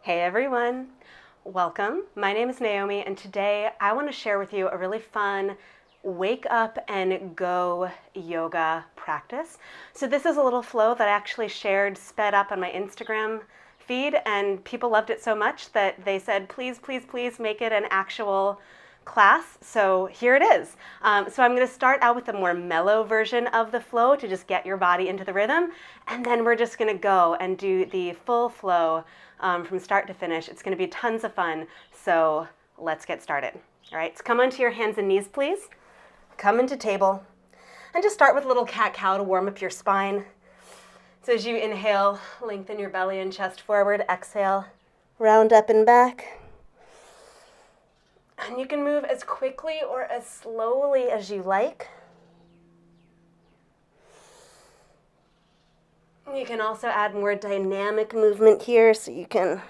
Hey everyone, welcome. My name is Naomi and today I want to share with you a really fun wake up and go yoga practice. So this is a little flow that I actually shared sped up on my Instagram feed and people loved it so much that they said, please, please, please make it an actual class. So here it is. So I'm going to start out with a more mellow version of the flow to just get your body into the rhythm. And then we're just going to go and do the full flow from start to finish. It's going to be tons of fun. So let's get started. All right, so come onto your hands and knees, please. Come into table. And just start with a little cat-cow to warm up your spine. So as you inhale, lengthen your belly and chest forward. Exhale, round up and back. And you can move as quickly or as slowly as you like. You can also add more dynamic movement here, so you can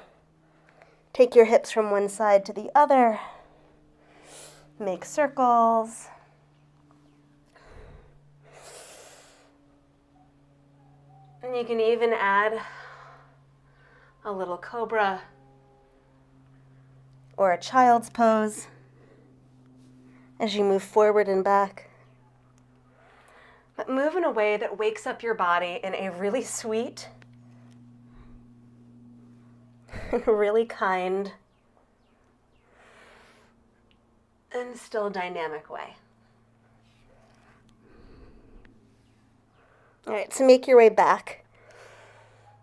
take your hips from one side to the other, make circles. And you can even add a little cobra or a child's pose as you move forward and back. But move in a way that wakes up your body in a really sweet and really kind and still dynamic way. All right, so make your way back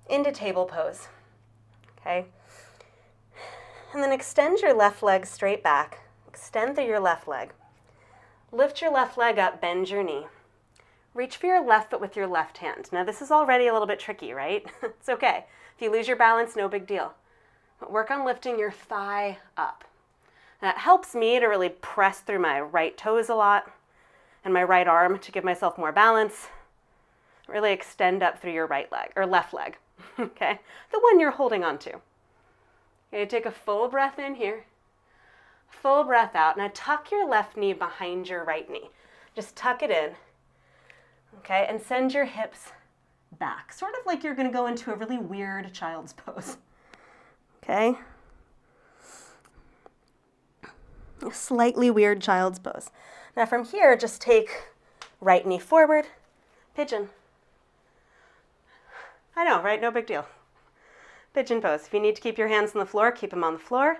into table pose, okay? And then extend your left leg straight back. Extend through your left leg. Lift your left leg up, bend your knee. Reach for your left foot with your left hand. Now this is already a little bit tricky, right? It's okay. If you lose your balance, no big deal. But work on lifting your thigh up. That helps me to really press through my right toes a lot and my right arm to give myself more balance. Really extend up through your right leg, or left leg, okay? The one you're holding on to. Okay, take a full breath in here. Full breath out. Now tuck your left knee behind your right knee. Just tuck it in. Okay, and send your hips back. Sort of like you're going to go into a really weird child's pose. Okay? A slightly weird child's pose. Now from here, just take right knee forward, pigeon. I know, right? No big deal. Pigeon pose. If you need to keep your hands on the floor, keep them on the floor.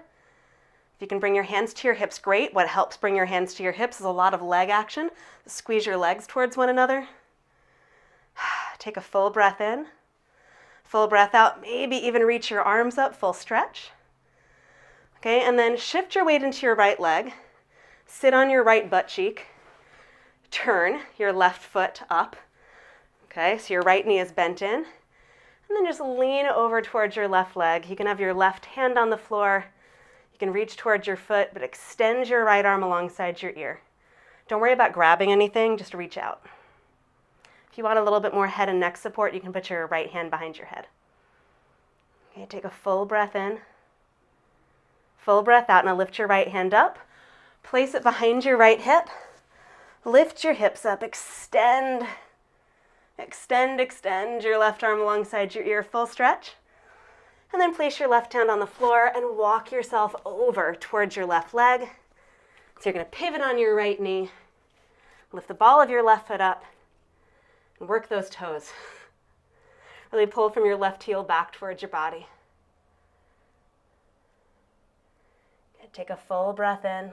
If you can bring your hands to your hips, great. What helps bring your hands to your hips is a lot of leg action. Squeeze your legs towards one another. Take a full breath in. Full breath out. Maybe even reach your arms up, full stretch. Okay, and then shift your weight into your right leg. Sit on your right butt cheek. Turn your left foot up. Okay, so your right knee is bent in. And then just lean over towards your left leg. You can have your left hand on the floor. You can reach towards your foot, but extend your right arm alongside your ear. Don't worry about grabbing anything, just reach out. If you want a little bit more head and neck support, you can put your right hand behind your head. Okay, take a full breath in. Full breath out. Now lift your right hand up. Place it behind your right hip. Lift your hips up. Extend. Extend, extend your left arm alongside your ear, full stretch. And then place your left hand on the floor and walk yourself over towards your left leg. So you're going to pivot on your right knee, lift the ball of your left foot up, and work those toes. Really pull from your left heel back towards your body. Okay, take a full breath in.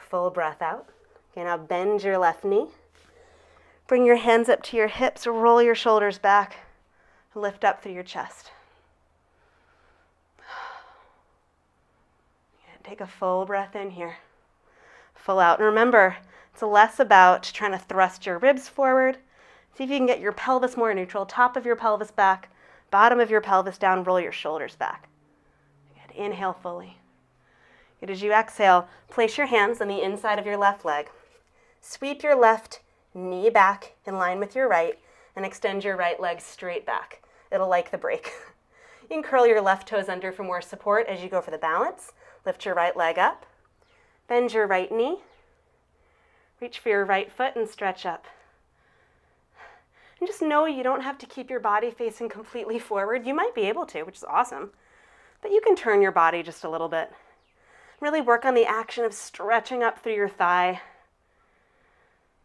Full breath out. Okay, now bend your left knee. Bring your hands up to your hips, roll your shoulders back, lift up through your chest. Take a full breath in here, full out. And remember, it's less about trying to thrust your ribs forward. See if you can get your pelvis more neutral, top of your pelvis back, bottom of your pelvis down, roll your shoulders back. Good. Inhale fully. Good. As you exhale, place your hands on the inside of your left leg. Sweep your left knee back in line with your right and extend your right leg straight back. It'll like the break. You can curl your left toes under for more support as you go for the balance. Lift your right leg up. Bend your right knee. Reach for your right foot and stretch up. And just know you don't have to keep your body facing completely forward. You might be able to, which is awesome. But you can turn your body just a little bit. Really work on the action of stretching up through your thigh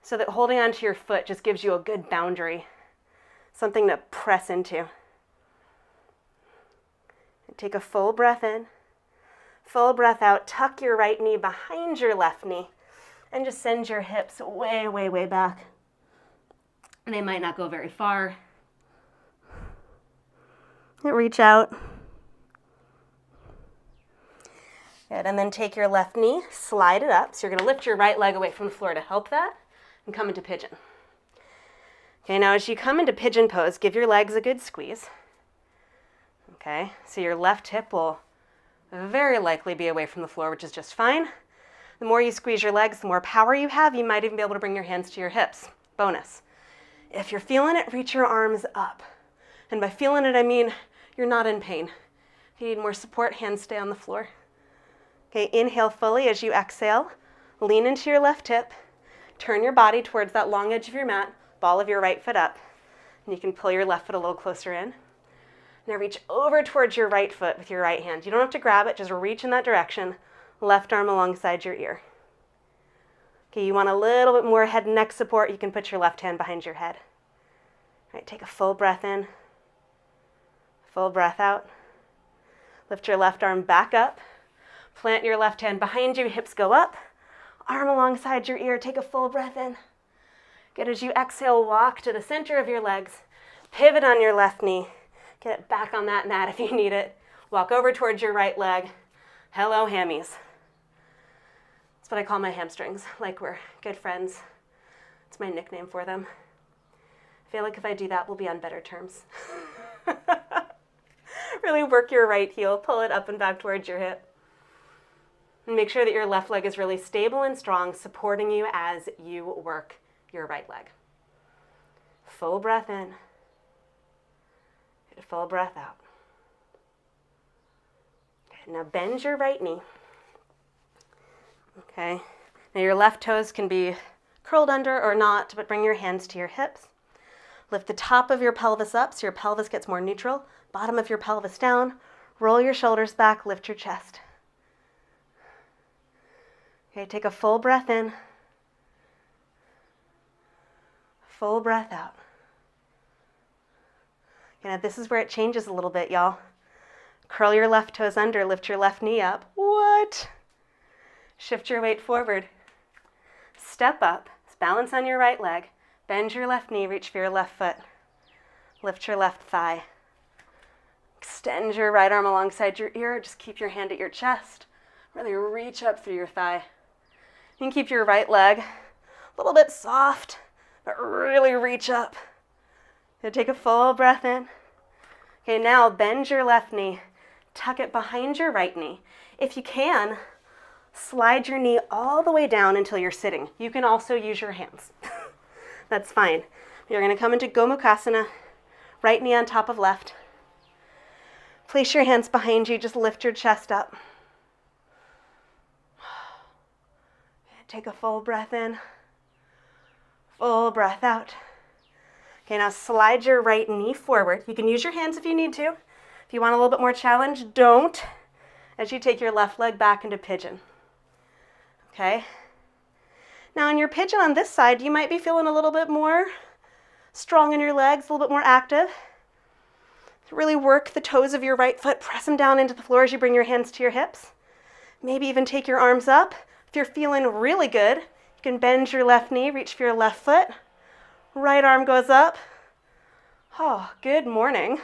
so that holding onto your foot just gives you a good boundary, something to press into. And take a full breath in, full breath out. Tuck your right knee behind your left knee and just send your hips way, way, way back. They might not go very far. Reach out. Good, and then take your left knee, slide it up. So you're gonna lift your right leg away from the floor to help that and come into pigeon. Okay, now as you come into pigeon pose, give your legs a good squeeze. Okay, so your left hip will very likely be away from the floor, which is just fine. The more you squeeze your legs, the more power you have. You might even be able to bring your hands to your hips. Bonus. If you're feeling it, reach your arms up. And by feeling it, I mean you're not in pain. If you need more support, hands stay on the floor. Okay, inhale fully. As you exhale, lean into your left hip. Turn your body towards that long edge of your mat, ball of your right foot up. And you can pull your left foot a little closer in. Now reach over towards your right foot with your right hand. You don't have to grab it, just reach in that direction. Left arm alongside your ear. Okay, you want a little bit more head and neck support, you can put your left hand behind your head. All right, take a full breath in, full breath out. Lift your left arm back up. Plant your left hand behind you, hips go up. Arm alongside your ear, take a full breath in. Good, as you exhale, walk to the center of your legs. Pivot on your left knee. Get it back on that mat if you need it. Walk over towards your right leg. Hello, hammies. That's what I call my hamstrings, like we're good friends. It's my nickname for them. I feel like if I do that, we'll be on better terms. Really work your right heel, pull it up and back towards your hip. And make sure that your left leg is really stable and strong, supporting you as you work your right leg. Full breath in. Get a full breath out. Okay, now bend your right knee. Okay, now your left toes can be curled under or not, but bring your hands to your hips. Lift the top of your pelvis up so your pelvis gets more neutral. Bottom of your pelvis down. Roll your shoulders back, lift your chest. Okay, take a full breath in. Full breath out. Okay, now this is where it changes a little bit, y'all. Curl your left toes under, lift your left knee up. What? Shift your weight forward. Step up, balance on your right leg. Bend your left knee, reach for your left foot. Lift your left thigh. Extend your right arm alongside your ear. Just keep your hand at your chest. Really reach up through your thigh. You can keep your right leg a little bit soft, but really reach up. Now take a full breath in. Okay, now bend your left knee. Tuck it behind your right knee. If you can, slide your knee all the way down until you're sitting. You can also use your hands. That's fine. You're going to come into Gomukhasana, right knee on top of left. Place your hands behind you, just lift your chest up. Take a full breath in, full breath out. Okay, now slide your right knee forward. You can use your hands if you need to. If you want a little bit more challenge, don't, as you take your left leg back into pigeon. Okay? Now in your pigeon on this side, you might be feeling a little bit more strong in your legs, a little bit more active. Really work the toes of your right foot, press them down into the floor as you bring your hands to your hips. Maybe even take your arms up. If you're feeling really good, you can bend your left knee, reach for your left foot. Right arm goes up. Oh, good morning.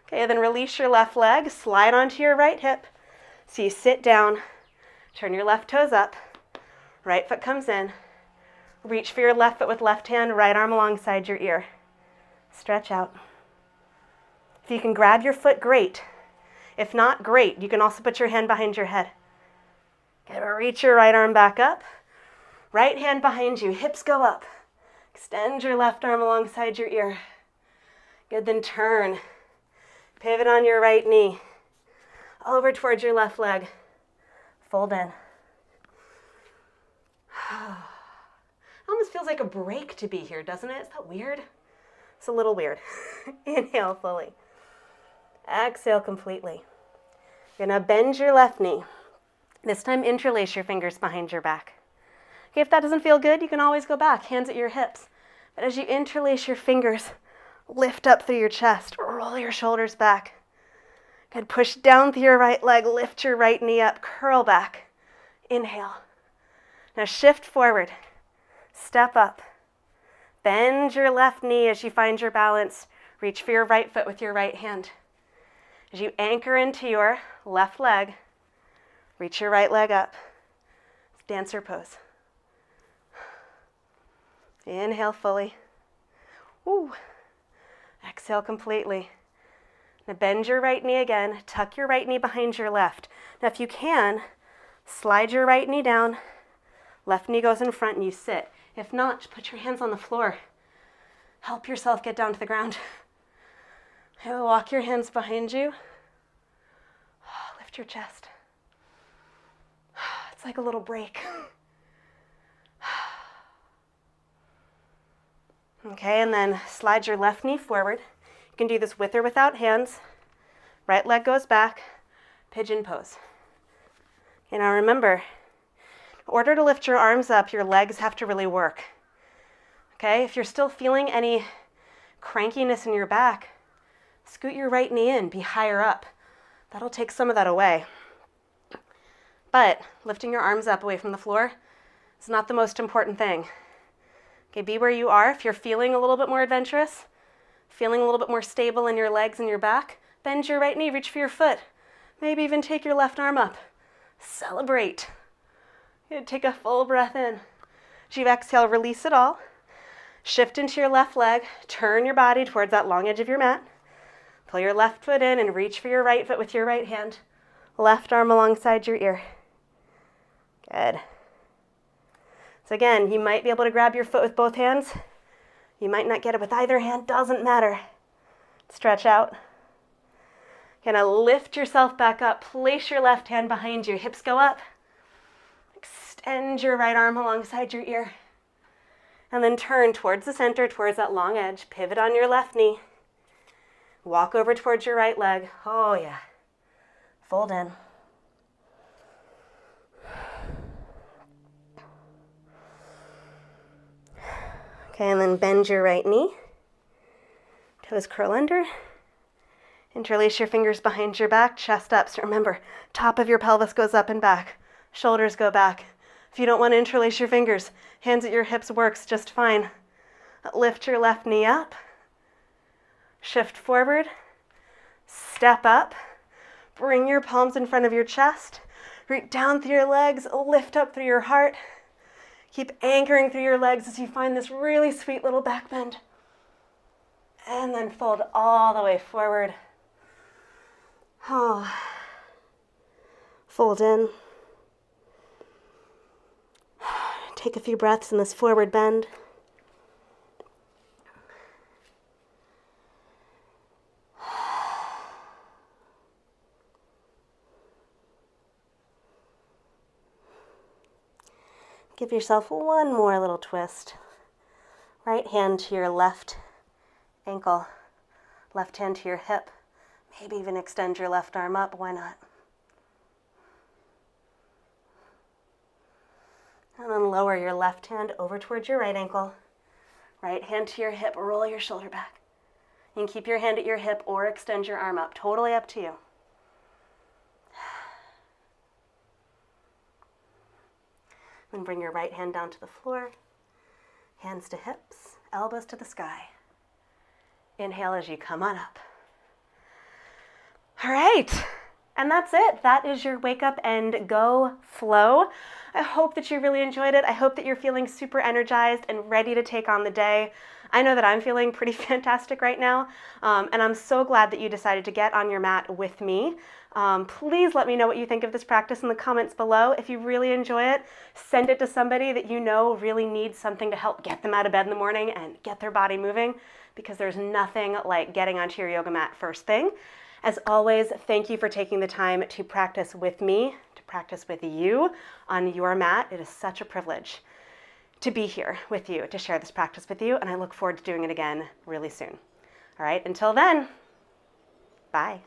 Okay, then release your left leg, slide onto your right hip. So you sit down, turn your left toes up, right foot comes in. Reach for your left foot with left hand, right arm alongside your ear. Stretch out. If you can grab your foot, great. If not, great. You can also put your hand behind your head. Okay, reach your right arm back up. Right hand behind you, hips go up. Extend your left arm alongside your ear. Good, then turn. Pivot on your right knee. Over towards your left leg. Fold in. Almost feels like a break to be here, doesn't it? Is that weird? It's a little weird. Inhale fully. Exhale completely. You're gonna bend your left knee. This time interlace your fingers behind your back. Okay, if that doesn't feel good, you can always go back, hands at your hips. But as you interlace your fingers, lift up through your chest, roll your shoulders back. Good, push down through your right leg, lift your right knee up, curl back. Inhale. Now shift forward, step up. Bend your left knee as you find your balance. Reach for your right foot with your right hand. As you anchor into your left leg, reach your right leg up. Dancer pose. Inhale fully. Woo. Exhale completely. Now bend your right knee again. Tuck your right knee behind your left. Now if you can, slide your right knee down. Left knee goes in front and you sit. If not, just put your hands on the floor. Help yourself get down to the ground. Walk your hands behind you. Lift your chest. It's like a little break. Okay, and then slide your left knee forward. You can do this with or without hands. Right leg goes back, pigeon pose. Okay, now remember, in order to lift your arms up, your legs have to really work. Okay, if you're still feeling any crankiness in your back, scoot your right knee in, be higher up. That'll take some of that away. But lifting your arms up away from the floor is not the most important thing. Okay, be where you are. If you're feeling a little bit more adventurous, feeling a little bit more stable in your legs and your back, bend your right knee, reach for your foot. Maybe even take your left arm up. Celebrate. Take a full breath in. As you exhale, release it all. Shift into your left leg. Turn your body towards that long edge of your mat. Pull your left foot in and reach for your right foot with your right hand. Left arm alongside your ear. Good. So again, you might be able to grab your foot with both hands. You might not get it with either hand, doesn't matter. Stretch out. Okay, now lift yourself back up. Place your left hand behind you. Hips go up. Extend your right arm alongside your ear. And then turn towards the center, towards that long edge. Pivot on your left knee. Walk over towards your right leg. Oh yeah. Fold in. Okay, and then bend your right knee. Toes curl under. Interlace your fingers behind your back, chest up. So remember, top of your pelvis goes up and back. Shoulders go back. If you don't want to interlace your fingers, hands at your hips works just fine. Lift your left knee up. Shift forward. Step up. Bring your palms in front of your chest. Reach down through your legs. Lift up through your heart. Keep anchoring through your legs as you find this really sweet little back bend. And then fold all the way forward. Oh. Fold in. Take a few breaths in this forward bend. Give yourself one more little twist. Right hand to your left ankle, left hand to your hip. Maybe even extend your left arm up, why not? And then lower your left hand over towards your right ankle. Right hand to your hip, roll your shoulder back. You can keep your hand at your hip or extend your arm up, totally up to you. Then bring your right hand down to the floor, hands to hips, elbows to the sky. Inhale as you come on up. All right, and that's it. That is your wake up and go flow. I hope that you really enjoyed it. I hope that you're feeling super energized and ready to take on the day. I know that I'm feeling pretty fantastic right now, and I'm so glad that you decided to get on your mat with me. Please let me know what you think of this practice in the comments below. If you really enjoy it, send it to somebody that you know really needs something to help get them out of bed in the morning and get their body moving, because there's nothing like getting onto your yoga mat first thing. As always, thank you for taking the time to practice with me, to practice with you on your mat. It is such a privilege. to be here with you, to share this practice with you, and I look forward to doing it again really soon. All right, until then, bye.